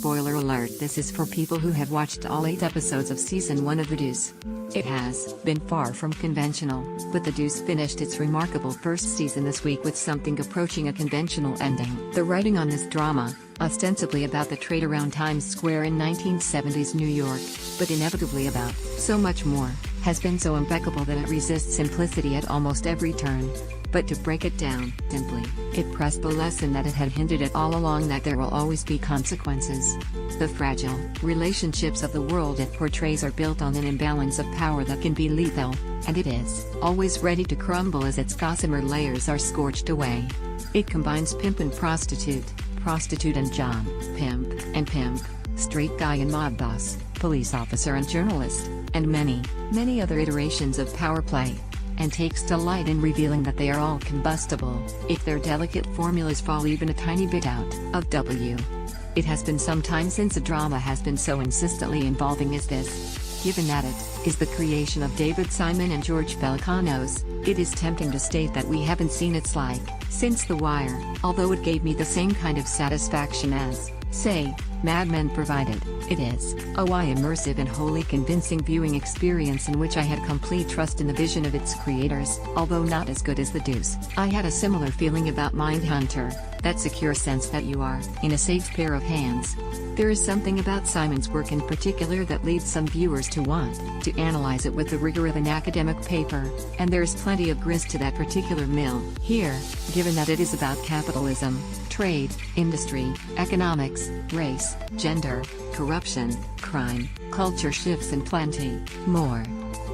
Spoiler alert: this is for people who have watched all 8 episodes of Season 1 of The Deuce. It has been far from conventional, but The Deuce finished its remarkable first season this week with something approaching a conventional ending. The writing on this drama, ostensibly about the trade around Times Square in 1970s New York, but inevitably about so much more, has been so impeccable that it resists simplicity at almost every turn. But to break it down simply, it pressed the lesson that it had hinted at all along, that there will always be consequences. The fragile relationships of the world it portrays are built on an imbalance of power that can be lethal, and it is always ready to crumble as its gossamer layers are scorched away. It combines pimp and prostitute, prostitute and John, pimp, straight guy and mob boss, police officer and journalist, and many, many other iterations of power play, and takes delight in revealing that they are all combustible, if their delicate formulas fall even a tiny bit out of W. It has been some time since a drama has been so insistently involving as this. Given that it is the creation of David Simon and George Pelecanos, it is tempting to state that we haven't seen its like since The Wire, although it gave me the same kind of satisfaction as, say, Mad Men provided. It is a immersive and wholly convincing viewing experience in which I had complete trust in the vision of its creators, although not as good as The Deuce. I had a similar feeling about Mindhunter, that secure sense that you are in a safe pair of hands. There is something about Simon's work in particular that leads some viewers to want to analyze it with the rigor of an academic paper, and there's plenty of grist to that particular mill here, given that it is about capitalism, trade, industry, economics, race, gender, corruption, crime, culture shifts and plenty more.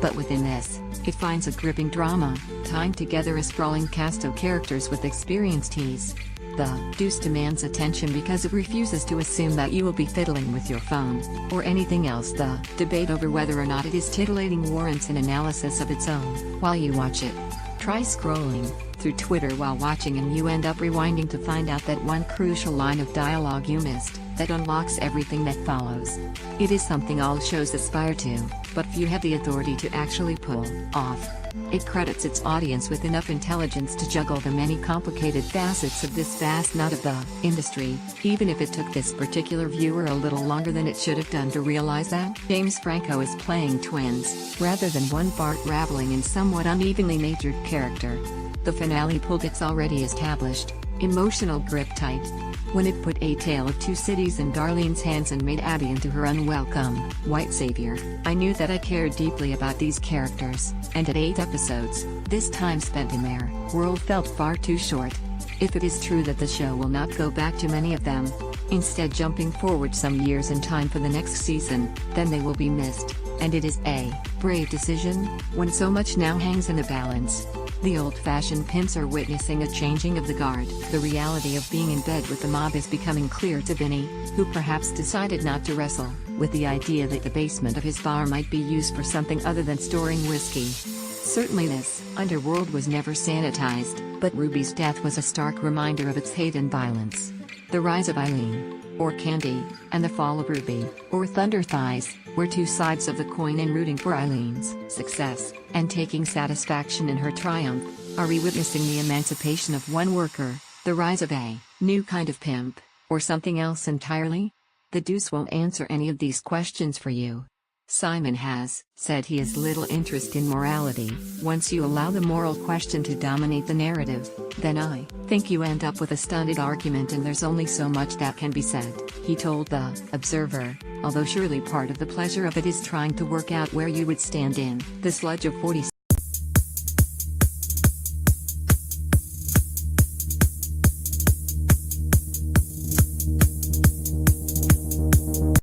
But within this, it finds a gripping drama, tying together a sprawling cast of characters with experienced ease. The Deuce demands attention because it refuses to assume that you will be fiddling with your phone, or anything else. The debate over whether or not it is titillating warrants an analysis of its own while you watch it. Try scrolling through Twitter while watching and you end up rewinding to find out that one crucial line of dialogue you missed, that unlocks everything that follows. It is something all shows aspire to, but few have the authority to actually pull off. It credits its audience with enough intelligence to juggle the many complicated facets of this vast nut of the industry, even if it took this particular viewer a little longer than it should have done to realize that James Franco is playing twins, rather than one Bart-raveling and somewhat unevenly natured character. The finale pulled its already established emotional grip tight. When it put A Tale of Two Cities in Darlene's hands and made Abby into her unwelcome white savior, I knew that I cared deeply about these characters, and at 8 episodes, this time spent in their world felt far too short. If it is true that the show will not go back to many of them, instead jumping forward some years in time for the next season, then they will be missed, and it is a brave decision, when so much now hangs in the balance. The old-fashioned pimps are witnessing a changing of the guard. The reality of being in bed with the mob is becoming clear to Vinny, who perhaps decided not to wrestle with the idea that the basement of his bar might be used for something other than storing whiskey. Certainly this underworld was never sanitized, but Ruby's death was a stark reminder of its hate and violence. The rise of Eileen, or Candy, and the fall of Ruby, or Thunder Thighs, were two sides of the coin, and rooting for Eileen's success, and taking satisfaction in her triumph, are we witnessing the emancipation of one worker, the rise of a new kind of pimp, or something else entirely? The Deuce won't answer any of these questions for you. Simon has said he has little interest in morality. Once you allow the moral question to dominate the narrative, then I think you end up with a stunted argument, and there's only so much that can be said, he told The Observer, although surely part of the pleasure of it is trying to work out where you would stand in the sludge of 40